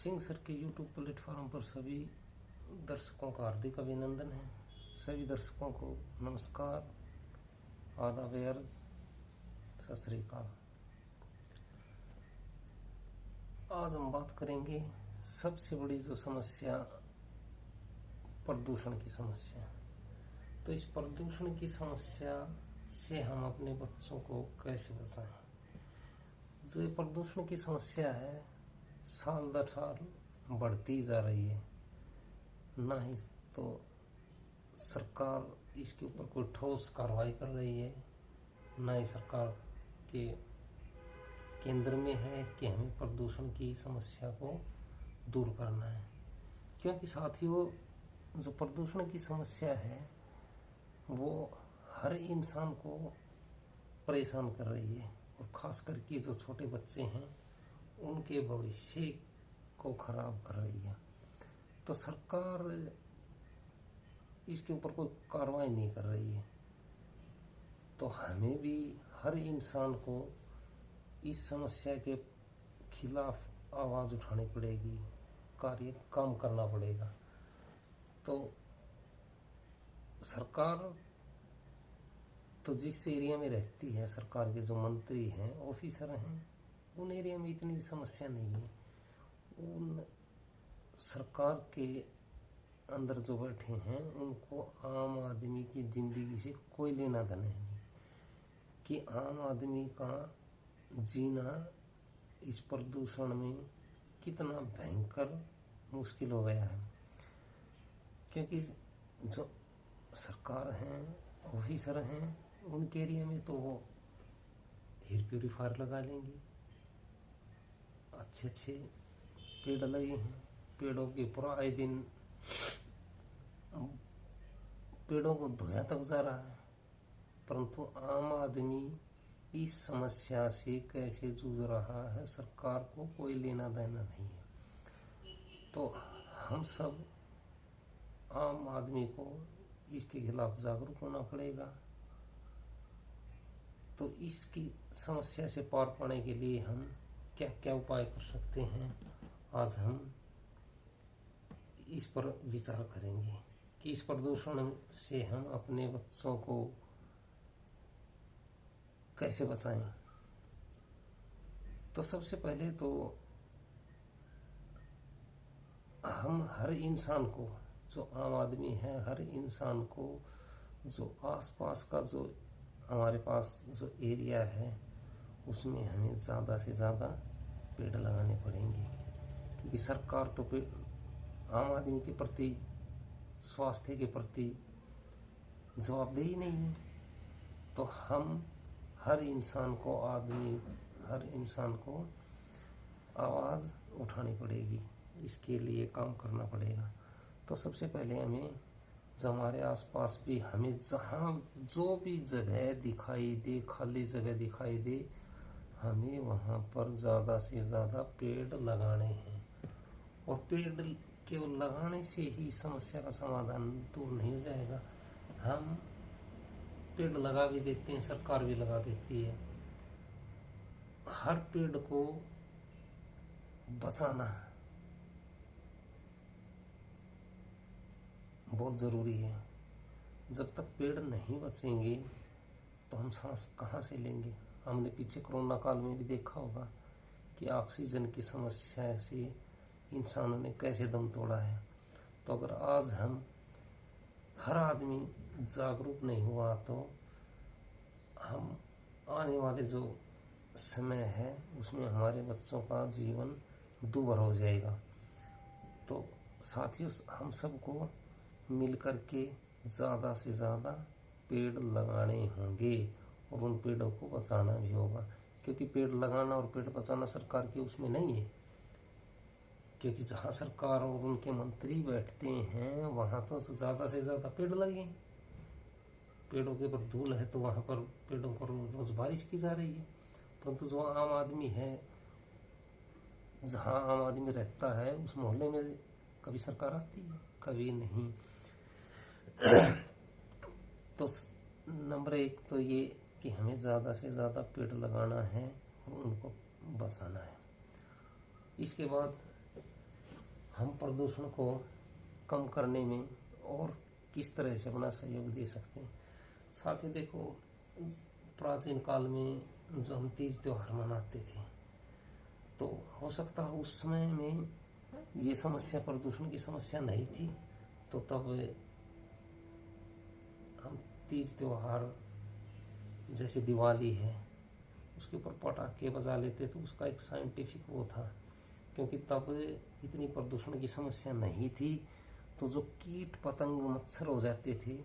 Singh sir के YouTube platform पर सभी दर्शकों का हार्दिक अभिनंदन है। सभी दर्शकों को नमस्कार, आदाब अर्ज, सत श्री अकाल। आज हम बात करेंगे सबसे बड़ी जो समस्या प्रदूषण की समस्या। तो इस प्रदूषण की समस्या से हम अपने बच्चों को कैसे बचाएं। जो ये प्रदूषण की समस्या है साल दर साल बढ़ती जा रही है, ना ही तो सरकार इसके ऊपर कोई ठोस कार्रवाई कर रही है, ना ही सरकार के केंद्र में है कि हमें प्रदूषण की समस्या को दूर करना है। क्योंकि साथियों, जो प्रदूषण की समस्या है वो हर इंसान को परेशान कर रही है और खास करके जो छोटे बच्चे हैं उनके भविष्य को खराब कर रही है। तो सरकार इसके ऊपर कोई कार्रवाई नहीं कर रही है, तो हमें भी हर इंसान को इस समस्या के खिलाफ आवाज़ उठानी पड़ेगी, काम करना पड़ेगा। तो सरकार तो जिस एरिया में रहती है, सरकार के जो मंत्री हैं, ऑफिसर हैं, उन एरिया में इतनी समस्या नहीं है। उन सरकार के अंदर जो बैठे हैं उनको आम आदमी की जिंदगी से कोई लेना देना नहीं कि आम आदमी का जीना इस प्रदूषण में कितना भयंकर मुश्किल हो गया है। क्योंकि जो सरकार हैं, ऑफिसर हैं, उनके एरिया में तो वो एयर प्यूरीफायर लगा लेंगे, अच्छे अच्छे पेड़ लगे हैं, पेड़ों के पूरा आए दिन पेड़ों को धोया तक जा रहा है, परंतु आम आदमी इस समस्या से कैसे जूझ रहा है सरकार को कोई लेना देना नहीं है। तो हम सब आम आदमी को इसके खिलाफ जागरूक होना पड़ेगा। तो इसकी समस्या से पार पाने के लिए हम क्या क्या उपाय कर सकते हैं, आज हम इस पर विचार करेंगे कि इस प्रदूषण से हम अपने बच्चों को कैसे बचाएं। तो सबसे पहले तो हम हर इंसान को, जो आम आदमी है, हर इंसान को जो आसपास का जो हमारे पास जो एरिया है उसमें हमें ज़्यादा से ज़्यादा पेड़ लगाने पड़ेंगे। क्योंकि सरकार तो आम आदमी के प्रति, स्वास्थ्य के प्रति जवाबदेही नहीं है। तो हम हर इंसान को आवाज़ उठानी पड़ेगी, इसके लिए काम करना पड़ेगा। तो सबसे पहले हमें जो हमारे आसपास भी, हमें जहाँ जो भी जगह दिखाई दे, खाली जगह दिखाई दे, हमें वहाँ पर ज़्यादा से ज़्यादा पेड़ लगाने हैं। और पेड़ केवल लगाने से ही समस्या का समाधान दूर नहीं हो जाएगा। हम पेड़ लगा भी देते हैं, सरकार भी लगा देती है। हर पेड़ को बचाना बहुत ज़रूरी है। जब तक पेड़ नहीं बचेंगे तो हम सांस कहाँ से लेंगे। हमने पीछे कोरोना काल में भी देखा होगा कि ऑक्सीजन की समस्या से इंसानों ने कैसे दम तोड़ा है। तो अगर आज हम हर आदमी जागरूक नहीं हुआ तो हम आने वाले जो समय है उसमें हमारे बच्चों का जीवन दूभर हो जाएगा। तो साथियों, हम सबको मिलकर के ज़्यादा से ज़्यादा पेड़ लगाने होंगे और उन पेड़ों को बचाना भी होगा। क्योंकि पेड़ लगाना और पेड़ बचाना सरकार के उसमें नहीं है। क्योंकि जहाँ सरकार और उनके मंत्री बैठते हैं वहाँ तो ज़्यादा से ज़्यादा पेड़ लगे। पेड़ों के ऊपर धूल है तो वहाँ पर पेड़ों पर रोज़ बारिश की जा रही है। परंतु जो आम आदमी है, जहाँ आम आदमी रहता है, उस मोहल्ले में कभी सरकार आती है, कभी नहीं। तो नंबर 1 तो ये कि हमें ज़्यादा से ज़्यादा पेड़ लगाना है और उनको बचाना है। इसके बाद हम प्रदूषण को कम करने में और किस तरह से अपना सहयोग दे सकते हैं। साथ ही देखो, प्राचीन काल में जो हम तीज त्योहार मनाते थे, तो हो सकता है उस समय में ये समस्या, प्रदूषण की समस्या नहीं थी, तो तब हम तीज त्योहार जैसे दिवाली है उसके ऊपर पटाखे बजा लेते, तो उसका एक साइंटिफिक वो था, क्योंकि तब इतनी प्रदूषण की समस्या नहीं थी। तो जो कीट पतंग मच्छर हो जाते थे,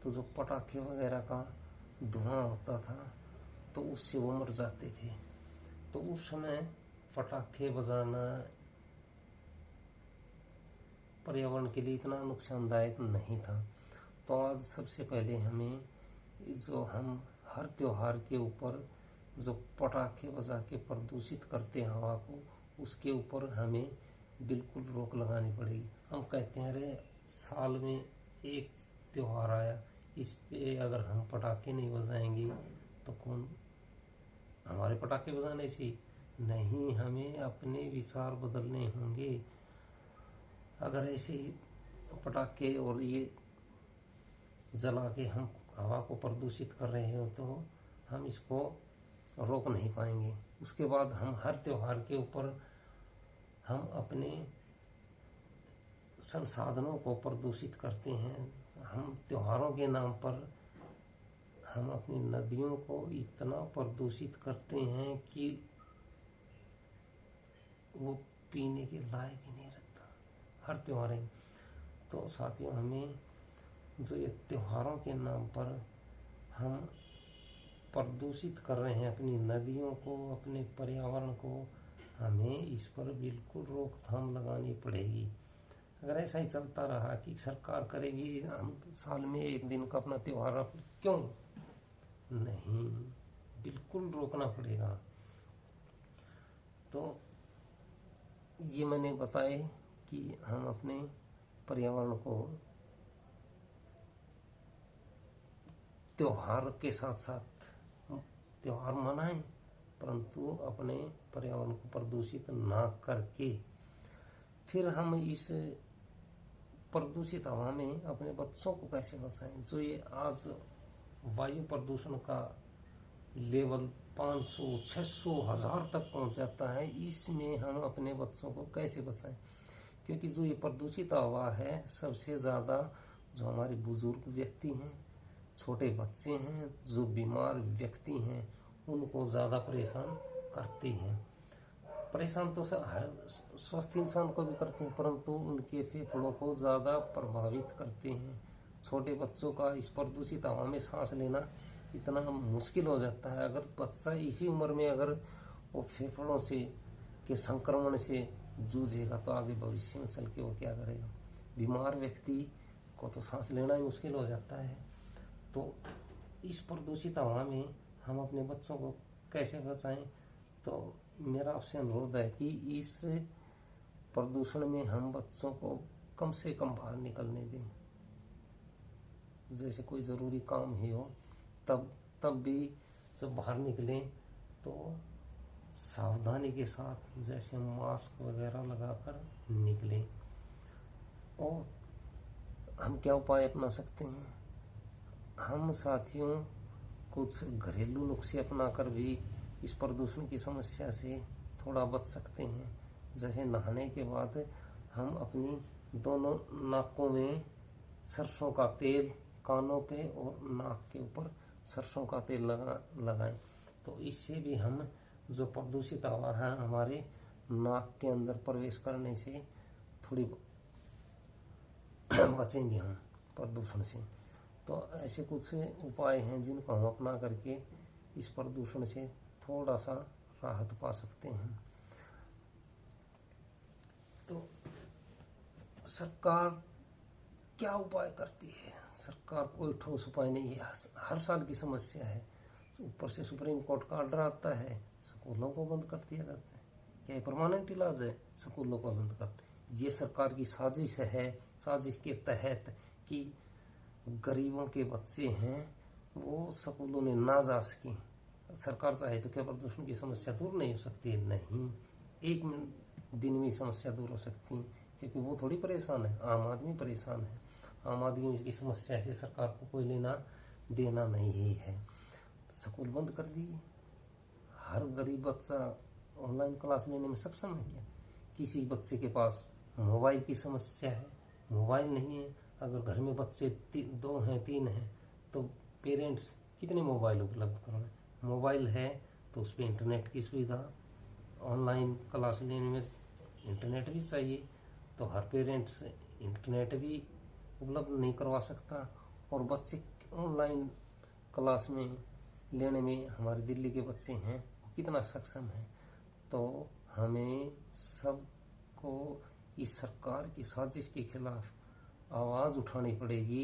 तो जो पटाखे वगैरह का धुआं होता था तो उससे वो मर जाते थे। तो उस समय पटाखे बजाना पर्यावरण के लिए इतना नुकसानदायक नहीं था। तो आज सबसे पहले हमें जो हम हर त्योहार के ऊपर जो पटाखे बजा के प्रदूषित करते हैं हवा को, उसके ऊपर हमें बिल्कुल रोक लगानी पड़ेगी। हम कहते हैं अरे साल में एक त्योहार आया, इस पे अगर हम पटाखे नहीं बजाएंगे तो कौन, हमारे पटाखे बजाने से नहीं, हमें अपने विचार बदलने होंगे। अगर ऐसे ही पटाखे और ये जला के हम हवा को प्रदूषित कर रहे हो तो हम इसको रोक नहीं पाएंगे। उसके बाद हम हर त्योहार के ऊपर हम अपने संसाधनों को प्रदूषित करते हैं। हम त्योहारों के नाम पर हम अपनी नदियों को इतना प्रदूषित करते हैं कि वो पीने के लायक ही नहीं रहता हर त्योहार में। तो साथियों, हमें जो ये त्योहारों के नाम पर हम प्रदूषित कर रहे हैं अपनी नदियों को, अपने पर्यावरण को, हमें इस पर बिल्कुल रोकथाम लगानी पड़ेगी। अगर ऐसा ही चलता रहा कि सरकार करेगी, हम साल में एक दिन का अपना त्योहार, क्यों नहीं, बिल्कुल रोकना पड़ेगा। तो ये मैंने बताए कि हम अपने पर्यावरण को त्योहार के साथ साथ त्योहार मनाएं, परंतु अपने पर्यावरण को प्रदूषित ना करके फिर हम इस प्रदूषित हवा में अपने बच्चों को कैसे बचाएं। जो ये आज वायु प्रदूषण का लेवल 500, 600, 1000 तक पहुंच जाता है, इसमें हम अपने बच्चों को कैसे बचाएं। क्योंकि जो ये प्रदूषित हवा है, सबसे ज़्यादा जो हमारे बुजुर्ग व्यक्ति हैं, छोटे बच्चे हैं, जो बीमार व्यक्ति हैं, उनको ज़्यादा परेशान करती हैं। परेशान तो हर स्वस्थ इंसान को भी करते हैं, परंतु उनके फेफड़ों को ज़्यादा प्रभावित करते हैं। छोटे बच्चों का इस प्रदूषित हवा में सांस लेना इतना मुश्किल हो जाता है। अगर बच्चा इसी उम्र में अगर वो फेफड़ों से के संक्रमण से जूझेगा तो आगे भविष्य में चल के वो क्या करेगा। बीमार व्यक्ति को तो सांस लेना ही मुश्किल हो जाता है। तो इस प्रदूषित हवा में हम अपने बच्चों को कैसे बचाएं। तो मेरा आपसे अनुरोध है कि इस प्रदूषण में हम बच्चों को कम से कम बाहर निकलने दें। जैसे कोई ज़रूरी काम ही हो तब भी जब बाहर निकलें तो सावधानी के साथ, जैसे मास्क वगैरह लगाकर निकलें। और हम क्या उपाय अपना सकते हैं। हम साथियों कुछ घरेलू नुस्खे अपनाकर भी इस प्रदूषण की समस्या से थोड़ा बच सकते हैं। जैसे नहाने के बाद हम अपनी दोनों नाकों में सरसों का तेल, कानों पे और नाक के ऊपर सरसों का तेल लगाएं। तो इससे भी हम जो प्रदूषित हवा है हमारे नाक के अंदर प्रवेश करने से थोड़ी बचेंगे हम प्रदूषण से। तो ऐसे कुछ उपाय हैं जिनको हम अपना करके इस प्रदूषण से थोड़ा सा राहत पा सकते हैं। तो सरकार क्या उपाय करती है। सरकार कोई ठोस उपाय नहीं है, हर साल की समस्या है। ऊपर से सुप्रीम कोर्ट का ऑर्डर आता है, स्कूलों को बंद कर दिया जाता है। क्या ये परमानेंट इलाज है स्कूलों को बंद कर। ये सरकार की साजिश है, साजिश के तहत कि गरीबों के बच्चे हैं वो स्कूलों में ना जा सकें। सरकार चाहे तो क्या प्रदूषण की समस्या दूर नहीं हो सकती है। नहीं, एक दिन में समस्या दूर हो सकती है, क्योंकि वो थोड़ी परेशान है, आम आदमी परेशान है। आम आदमी की समस्या से सरकार को कोई लेना देना नहीं है। स्कूल बंद कर दिए, हर गरीब बच्चा ऑनलाइन क्लास लेने में सक्षम है क्या? किसी बच्चे के पास मोबाइल की समस्या है, मोबाइल नहीं है। अगर घर में बच्चे 2 हैं 3 हैं तो पेरेंट्स कितने मोबाइल उपलब्ध करवाएं? मोबाइल है तो उस पर इंटरनेट की सुविधा, ऑनलाइन क्लास लेने में इंटरनेट भी चाहिए, तो हर पेरेंट्स इंटरनेट भी उपलब्ध नहीं करवा सकता। और बच्चे ऑनलाइन क्लास में लेने में हमारे दिल्ली के बच्चे हैं वो कितना सक्षम है। तो हमें सबको इस सरकार की साजिश के खिलाफ आवाज़ उठानी पड़ेगी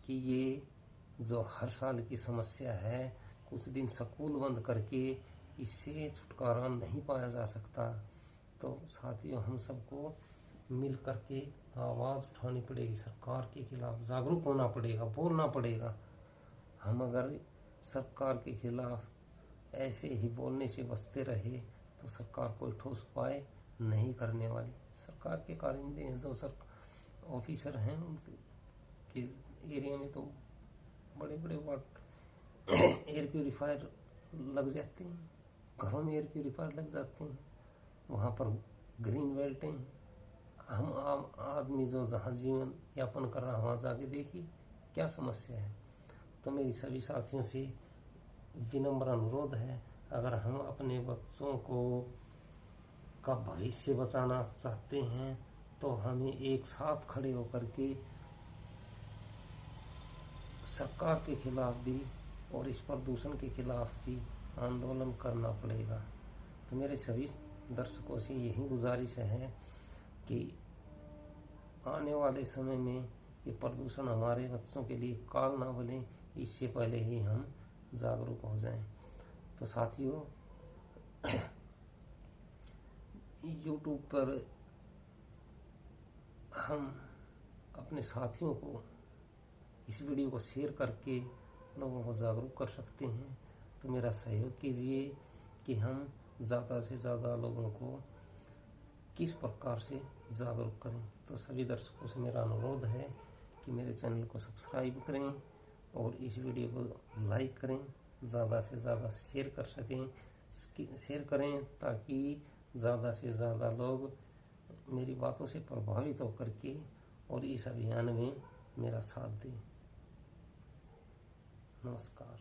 कि ये जो हर साल की समस्या है, कुछ दिन स्कूल बंद करके इससे छुटकारा नहीं पाया जा सकता। तो साथियों, हम सबको मिल करके आवाज़ उठानी पड़ेगी, सरकार के खिलाफ जागरूक होना पड़ेगा, बोलना पड़ेगा। हम अगर सरकार के खिलाफ ऐसे ही बोलने से बचते रहे तो सरकार कोई ठोस उपाय नहीं करने वाली। सरकार के कारिंदे हैं, जो ऑफिसर हैं, उनके एरिया में तो बड़े बड़े एयर प्योरीफायर लग जाते हैं, घरों में एयर प्योरीफायर लग जाते हैं, वहाँ पर ग्रीन बेल्टें हैं। हम आम आदमी जो जहाँ जीवन यापन कर रहा है वहाँ जाके देखिए क्या समस्या है। तो मेरी सभी साथियों से विनम्र अनुरोध है, अगर हम अपने बच्चों को का भविष्य बचाना चाहते हैं तो हमें एक साथ खड़े होकर के सरकार के खिलाफ भी और इस प्रदूषण के खिलाफ भी आंदोलन करना पड़ेगा। तो मेरे सभी दर्शकों से यही गुजारिश है कि आने वाले समय में ये प्रदूषण हमारे बच्चों के लिए काल ना बने, इससे पहले ही हम जागरूक हो जाएं। तो साथियों, YouTube पर हम अपने साथियों को इस वीडियो को शेयर करके लोगों को जागरूक कर सकते हैं। तो मेरा सहयोग कीजिए कि हम ज़्यादा से ज़्यादा लोगों को किस प्रकार से जागरूक करें। तो सभी दर्शकों से मेरा अनुरोध है कि मेरे चैनल को सब्सक्राइब करें और इस वीडियो को लाइक करें, ज़्यादा से ज़्यादा शेयर कर सकें, शेयर करें ताकि ज़्यादा से ज़्यादा लोग मेरी बातों से प्रभावित होकर के और इस अभियान में मेरा साथ दें। नमस्कार।